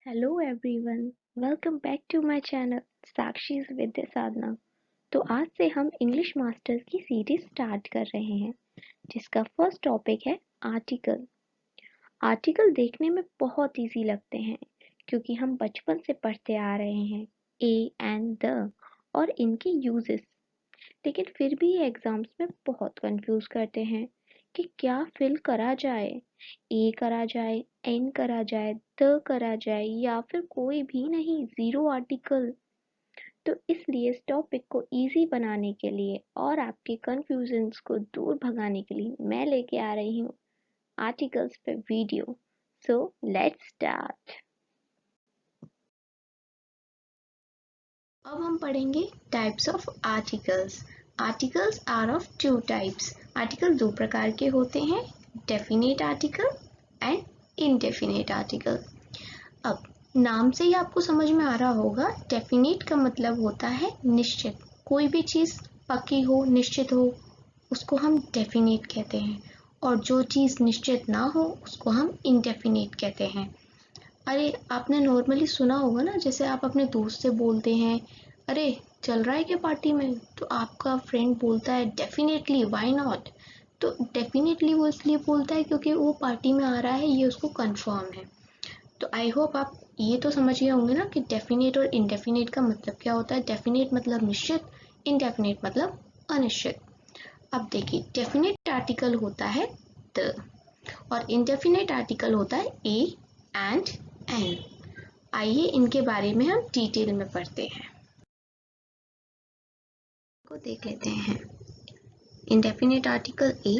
Hello everyone, welcome back to my channel Sakshi's with Sadhana. तो आज से हम इंग्लिश मास्टर्स की सीरीज स्टार्ट कर रहे हैं जिसका फर्स्ट टॉपिक है आर्टिकल। आर्टिकल देखने में बहुत इजी लगते हैं क्योंकि हम बचपन से पढ़ते आ रहे हैं ए एंड द और इनके यूजेस। लेकिन फिर भी ये एग्जाम्स में बहुत कंफ्यूज करते हैं कि क्या फिल करा जाए, ए करा जाए, एन करा जाए, द करा जाए या फिर कोई भी नहीं, जीरो आर्टिकल। तो इसलिए इस टॉपिक को इजी बनाने के लिए और आपके कंफ्यूजन्स को दूर भगाने के लिए मैं लेके आ रही हूँ आर्टिकल्स पे वीडियो। So let's start. अब हम पढ़ेंगे types of articles. Articles are of two types. Article दो प्रकार के होते हैं, definite article and indefinite article. अब नाम से ही आपको समझ में आ रहा होगा, डेफिनेट का मतलब होता है निश्चित। कोई भी चीज़ पक्की हो, निश्चित हो, उसको हम डेफिनेट कहते हैं। और जो चीज़ निश्चित ना हो उसको हम इनडेफिनेट कहते हैं। अरे आपने नॉर्मली सुना होगा ना, जैसे आप अपने दोस्त से बोलते हैं, अरे चल रहा है क्या पार्टी में, तो आपका फ्रेंड बोलता है डेफिनेटली, व्हाई नॉट। तो डेफिनेटली वो इसलिए बोलता है क्योंकि वो पार्टी में आ रहा है, ये उसको कंफर्म है। तो आई होप आप ये तो समझ गए होंगे ना कि डेफिनेट और इनडेफिनेट का मतलब क्या होता है। डेफिनेट मतलब निश्चित, इनडेफिनेट मतलब अनिश्चित। अब देखिए, डेफिनेट आर्टिकल होता है द और इनडेफिनेट आर्टिकल होता है ए एंड एन। आइए इनके बारे में हम डिटेल में पढ़ते हैं, को देख लेते हैं। Indefinite article a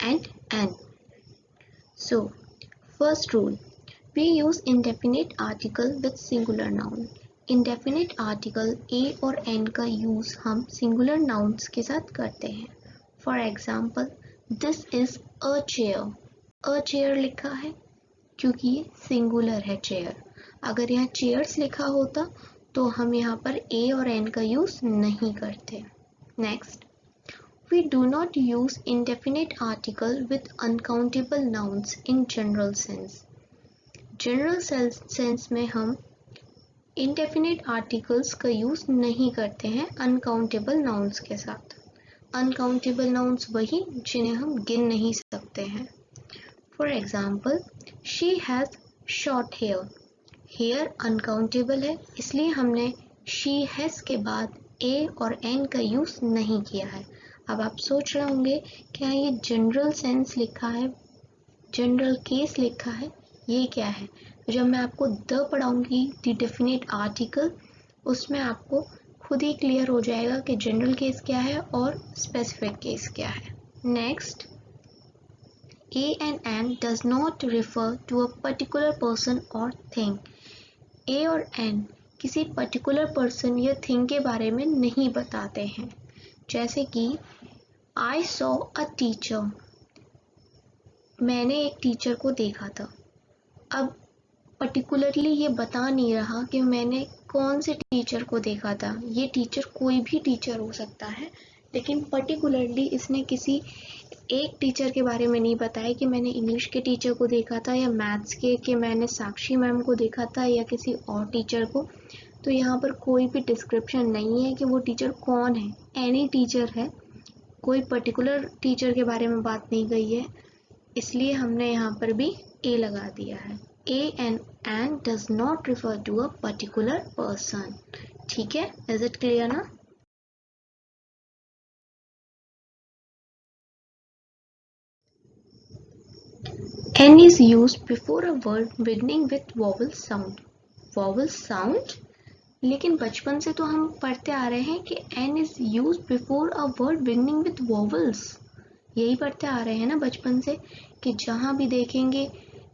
and an. So first rule, we use indefinite article with singular noun. Indefinite article a और एन का यूज हम सिंगुलर नाउन्स के साथ करते हैं। For example, this is a chair. A chair लिखा है क्योंकि ये सिंगुलर है चेयर। अगर यहाँ चेयर्स लिखा होता तो हम यहाँ पर ए और एन का यूज नहीं करते। Next, we do not use indefinite article with uncountable nouns in general sense. general sense में हम indefinite articles का यूज नहीं करते हैं uncountable nouns के साथ। uncountable nouns वही जिन्हें हम गिन नहीं सकते हैं। For example, she has short hair. Hair uncountable है, इसलिए हमने she has के बाद a और n का यूज नहीं किया है। अब आप सोच रहे होंगे क्या ये जनरल सेंस लिखा है, जनरल केस लिखा है, ये क्या है। जब मैं आपको द पढ़ाऊंगी, द डेफिनेट आर्टिकल, उसमें आपको खुद ही क्लियर हो जाएगा कि जनरल केस क्या है और स्पेसिफिक केस क्या है। Next, A and N does not refer to a particular person or thing. A और N किसी पर्टिकुलर पर्सन या थिंग के बारे में नहीं बताते हैं। जैसे कि I saw a teacher, मैंने एक टीचर को देखा था। अब पर्टिकुलरली ये बता नहीं रहा कि मैंने कौन से टीचर को देखा था। ये टीचर कोई भी टीचर हो सकता है, लेकिन पर्टिकुलरली इसने किसी एक टीचर के बारे में नहीं बताया कि मैंने इंग्लिश के टीचर को देखा था या मैथ्स के कि मैंने साक्षी मैम को देखा था या किसी और टीचर को। तो यहाँ पर कोई भी डिस्क्रिप्शन नहीं है कि वो टीचर कौन है, एनी टीचर है, कोई पर्टिकुलर टीचर के बारे में बात नहीं गई है, इसलिए हमने यहाँ पर भी ए लगा दिया है। A and an does not refer to a particular person. ठीक है, इज इट क्लियर ना? N is used before a word beginning with vowel sound. Vowel sound? लेकिन बचपन से तो हम पढ़ते आ रहे हैं कि N is used before a word beginning with vowels. यही पढ़ते आ रहे हैं ना बचपन से कि जहाँ भी देखेंगे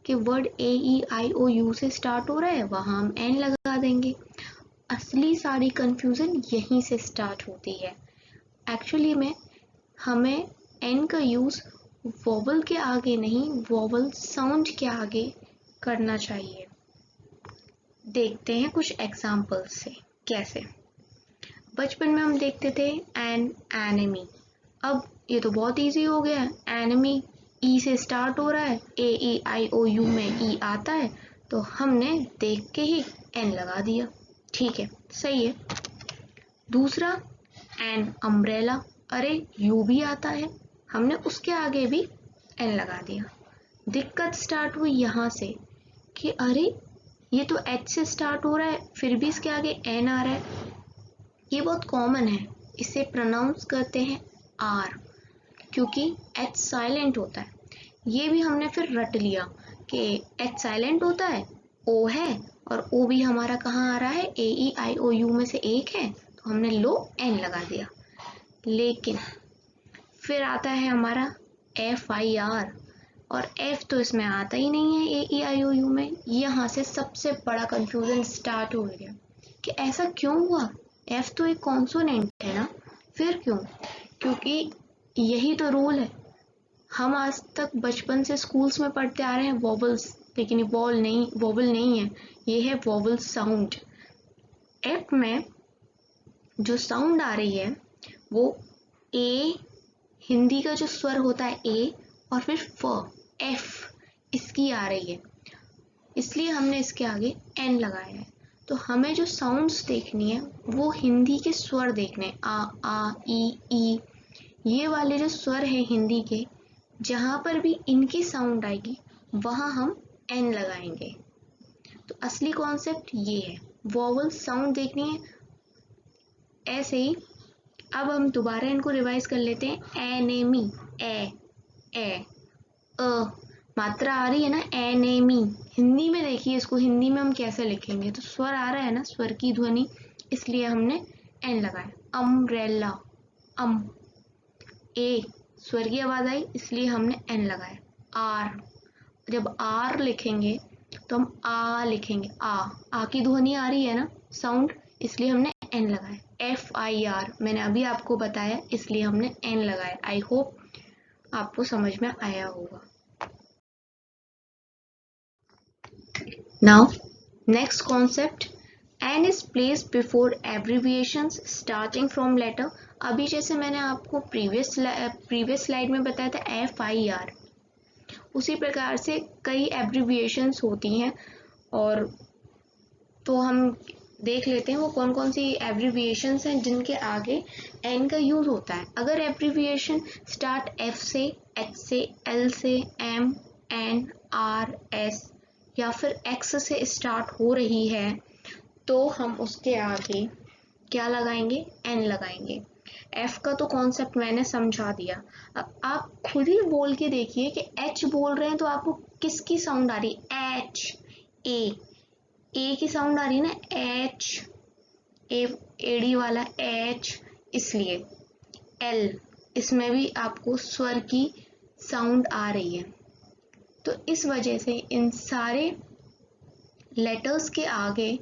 कि word A E I O U से स्टार्ट हो रहा है वहाँ हम N लगा देंगे। असली सारी कंफ्यूजन यहीं से स्टार्ट होती है। एक्चुअली में हमें N का यूज़ वोवल के आगे नहीं, वोवल साउंड के आगे करना चाहिए। देखते हैं कुछ एग्जाम्पल्स से कैसे। बचपन में हम देखते थे एन एनिमी। अब ये तो बहुत इजी हो गया है, एनिमी ई से स्टार्ट हो रहा है, ए ई आई ओ यू में ई आता है, तो हमने देख के ही एन लगा दिया, ठीक है, सही है। दूसरा एन अम्ब्रेला, अरे यू भी आता है, हमने उसके आगे भी एन लगा दिया। दिक्कत स्टार्ट हुई यहाँ से कि अरे ये तो एच से स्टार्ट हो रहा है फिर भी इसके आगे एन आ रहा है। ये बहुत कॉमन है, इसे प्रोनाउंस करते हैं आर, क्योंकि एच साइलेंट होता है। ये भी हमने फिर रट लिया कि एच साइलेंट होता है, ओ है, और ओ भी हमारा कहाँ आ रहा है, ए ई आई ओ यू में से एक है, तो हमने लो एन लगा दिया। लेकिन फिर आता है हमारा एफ आई आर, और एफ तो इसमें आता ही नहीं है ए ई आई ओ यू में। यहाँ से सबसे बड़ा कंफ्यूजन स्टार्ट हो गया कि ऐसा क्यों हुआ, एफ तो एक कॉन्सोनेंट है ना, फिर क्यों? क्योंकि यही तो रूल है, हम आज तक बचपन से स्कूल्स में पढ़ते आ रहे हैं वॉवल्स, लेकिन ये वॉवल नहीं है, ये है वॉवल साउंड। एफ में जो साउंड आ रही है वो ए, हिंदी का जो स्वर होता है ए, और फिर फ, एफ, इसकी आ रही है, इसलिए हमने इसके आगे एन लगाया है। तो हमें जो साउंड्स देखनी है वो हिंदी के स्वर देखने हैं, आ ई, ये वाले जो स्वर है हिंदी के, जहाँ पर भी इनकी साउंड आएगी वहाँ हम एन लगाएंगे। तो असली कॉन्सेप्ट ये है, वॉवल साउंड देखनी है। ऐसे ही अब हम दोबारा इनको रिवाइज कर लेते हैं। एनेमी, ए अ, मात्रा आ रही है ना, एनेमी। हिंदी में देखिए इसको, हिंदी में हम कैसे लिखेंगे, तो स्वर आ रहा है ना, स्वर की ध्वनि, इसलिए हमने एन लगाया। अम्ब्रेला, अम, ए, स्वर की आवाज आई इसलिए हमने एन लगाया। आर, जब आर लिखेंगे तो हम आ लिखेंगे, आ की ध्वनि आ रही है ना, साउंड, इसलिए हमने एन लगाया। एफ आई आर मैंने अभी आपको बताया, इसलिए हमने एन लगाया। आई होप आपको समझ में आया होगा। Now next concept, an is placed before abbreviations starting from letter. अभी जैसे मैंने आपको प्रीवियस स्लाइड में बताया था एफ आई आर, उसी प्रकार से कई एब्रिविएशंस होती हैं, और तो हम देख लेते हैं वो कौन कौन सी एब्रिविएशंस हैं जिनके आगे एन का यूज होता है। अगर एब्रिविएशन स्टार्ट एफ से, एच से, एल से, एम, एन, आर, एस या फिर एक्स से स्टार्ट हो रही है तो हम उसके आगे क्या लगाएंगे, एन लगाएंगे। एफ का तो कॉन्सेप्ट मैंने समझा दिया, अब आप खुद ही बोल के देखिए कि एच बोल रहे हैं तो आपको किसकी साउंड आ रही है, एच, ए की साउंड आ रही है ना, एच, एडी वाला एच, इसलिए एल, इसमें भी आपको स्वर की साउंड आ रही है। तो इस वजह से इन सारे लेटर्स के आगे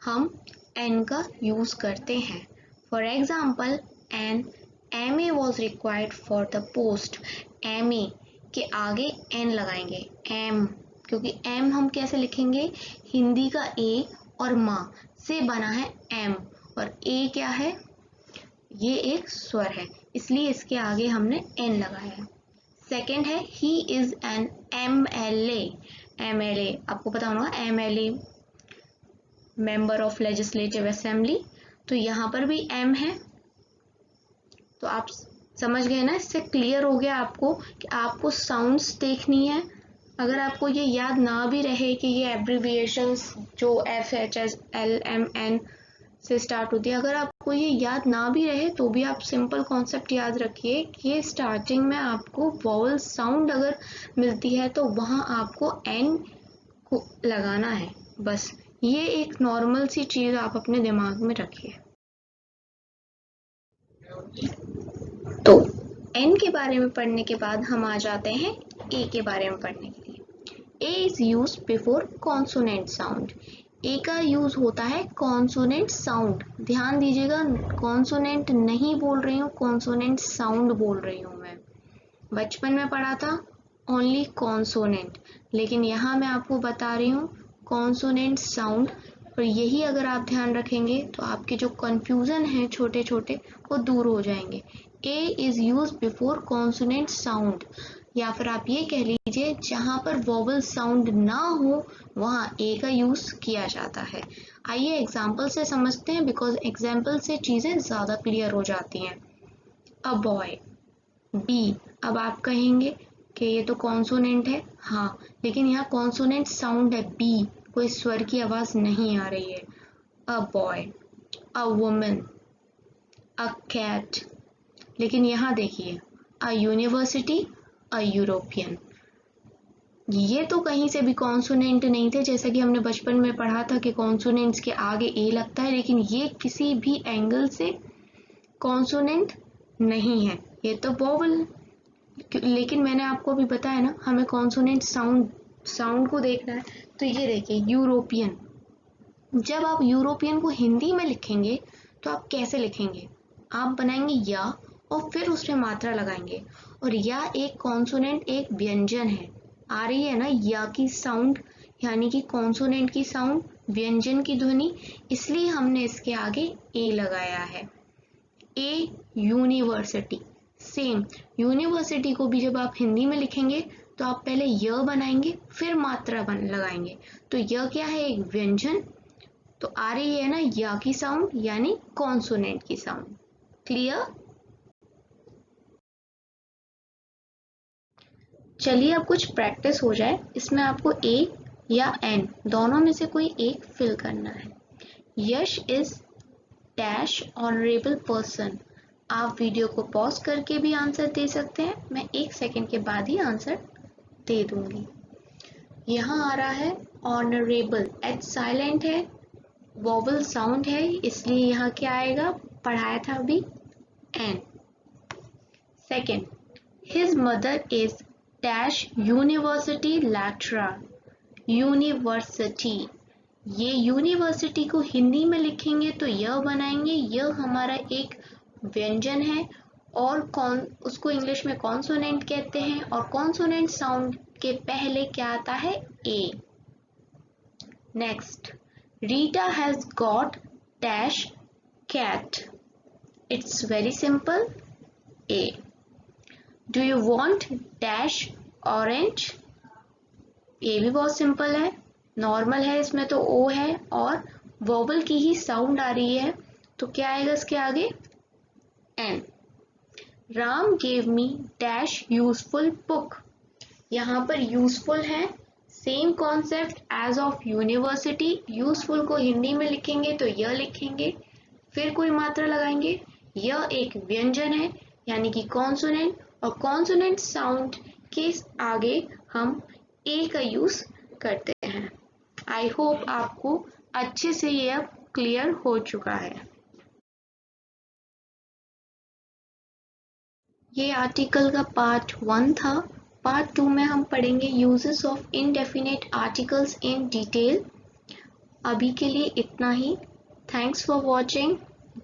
हम एन का यूज करते हैं। For example, an M A was required for the post, M A के आगे एन लगाएंगे, एम, क्योंकि एम हम कैसे लिखेंगे, हिंदी का ए और माँ से बना है एम, और ए क्या है, ये एक स्वर है, इसलिए इसके आगे हमने एन लगाया है। सेकेंड है, he is an MLA, MLA आपको पता होगा, MLA member of legislative assembly, तो यहाँ पर भी एम है। तो आप समझ गए ना, इससे क्लियर हो गया आपको कि आपको साउंड्स देखनी है। अगर आपको ये याद ना भी रहे कि ये एब्रिविएशंस जो FHSLMN से स्टार्ट होती है, अगर आपको ये याद ना भी रहे तो भी आप सिंपल कॉन्सेप्ट याद रखिए कि ये स्टार्टिंग में आपको वॉवल साउंड अगर मिलती है तो वहाँ आपको एन को लगाना है, बस ये एक नॉर्मल सी चीज आप अपने दिमाग में रखिए। तो एन के बारे में पढ़ने के बाद हम आ जाते हैं ए के बारे में पढ़ने के लिए। A is use before consonant sound, a का यूज होता है कॉन्सोनेंट साउंड, ध्यान दीजिएगा, कॉन्सोनेंट नहीं बोल रही हूँ, कॉन्सोनेंट साउंड बोल रही हूँ मैं। बचपन में पढ़ा था ओनली कॉन्सोनेंट, लेकिन यहाँ मैं आपको बता रही हूँ कॉन्सोनेंट साउंड, और यही अगर आप ध्यान रखेंगे तो आपके जो कंफ्यूजन है छोटे छोटे वो दूर हो जाएंगे। A is use before consonant sound, या फिर आप ये कह लीजिए जहाँ पर वोवल साउंड ना हो वहाँ ए का यूज़ किया जाता है। आइए एग्जाम्पल से समझते हैं, बिकॉज एग्जाम्पल से चीज़ें ज़्यादा क्लियर हो जाती हैं। A boy, B. अब आप कहेंगे कि ये तो कॉन्सोनेंट है, हाँ, लेकिन यहाँ कॉन्सोनेंट साउंड है बी, कोई स्वर की आवाज़ नहीं आ रही है। A boy, a woman, a cat, लेकिन यहाँ देखिए अ यूनिवर्सिटी, अ यूरोपियन, ये तो कहीं से भी कॉन्सोनेंट नहीं थे, जैसा कि हमने बचपन में पढ़ा था कि कॉन्सोनेंट्स के आगे ए लगता है, लेकिन ये किसी भी एंगल से कॉन्सोनेंट नहीं है, ये तो वोवल। लेकिन मैंने आपको भी बताया ना, हमें कॉन्सोनेंट साउंड को देखना है। तो ये देखिए यूरोपियन, जब आप यूरोपियन को हिंदी में लिखेंगे तो आप कैसे लिखेंगे? आप बनाएंगे या और फिर उस पर मात्रा लगाएंगे, और या एक कॉन्सोनेंट, एक व्यंजन है, आ रही है ना या की साउंड, यानी कि कॉन्सोनेंट की साउंड, व्यंजन की ध्वनि, इसलिए हमने इसके आगे ए लगाया है। ए यूनिवर्सिटी, सेम यूनिवर्सिटी को भी जब आप हिंदी में लिखेंगे तो आप पहले य बनाएंगे फिर मात्रा लगाएंगे। तो य क्या है? एक व्यंजन, तो आ रही है ना या की साउंड, यानी कॉन्सोनेंट की साउंड। क्लियर? चलिए अब कुछ प्रैक्टिस हो जाए। इसमें आपको ए या एन दोनों में से कोई एक फिल करना है। यश इज डैश ऑनरेबल पर्सन। आप वीडियो को पॉज करके भी आंसर दे सकते हैं, मैं 1 सेकेंड के बाद ही आंसर दे दूंगी। यहाँ आ रहा है ऑनरेबल, एच साइलेंट है, वोवल साउंड है, इसलिए यहाँ क्या आएगा? पढ़ाया था अभी, an. Second, his mother is dash university lecturer. University, ये यूनिवर्सिटी को हिंदी में लिखेंगे तो यह बनाएंगे, यह हमारा एक व्यंजन है, और कौन उसको इंग्लिश में कॉन्सोनेंट कहते हैं, और कॉन्सोनेंट साउंड के पहले क्या आता है? A. Next, Rita has got dash cat. It's very simple, a. Do you want dash orange? ये भी बहुत सिंपल है, नॉर्मल है, इसमें तो ओ है और वोवल की ही साउंड आ रही है, तो क्या आएगा इसके आगे? An. Ram gave me dash useful book. यहाँ पर यूजफुल है, same concept as of university. Useful को हिंदी में लिखेंगे तो यह लिखेंगे, फिर कोई मात्रा लगाएंगे, यह एक व्यंजन है यानी कि कॉन्सोनेंट, और कॉन्सोनेंट साउंड के आगे हम ए का यूज करते हैं। आई होप आपको अच्छे से ये अब क्लियर हो चुका है। ये आर्टिकल का पार्ट 1 था। पार्ट 2 में हम पढ़ेंगे uses of indefinite articles in detail. अभी के लिए इतना ही। Thanks for watching.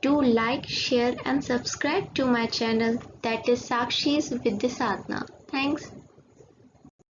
Do like, share and subscribe to my channel, that is Sakshi's with the Sadhna. Thanks.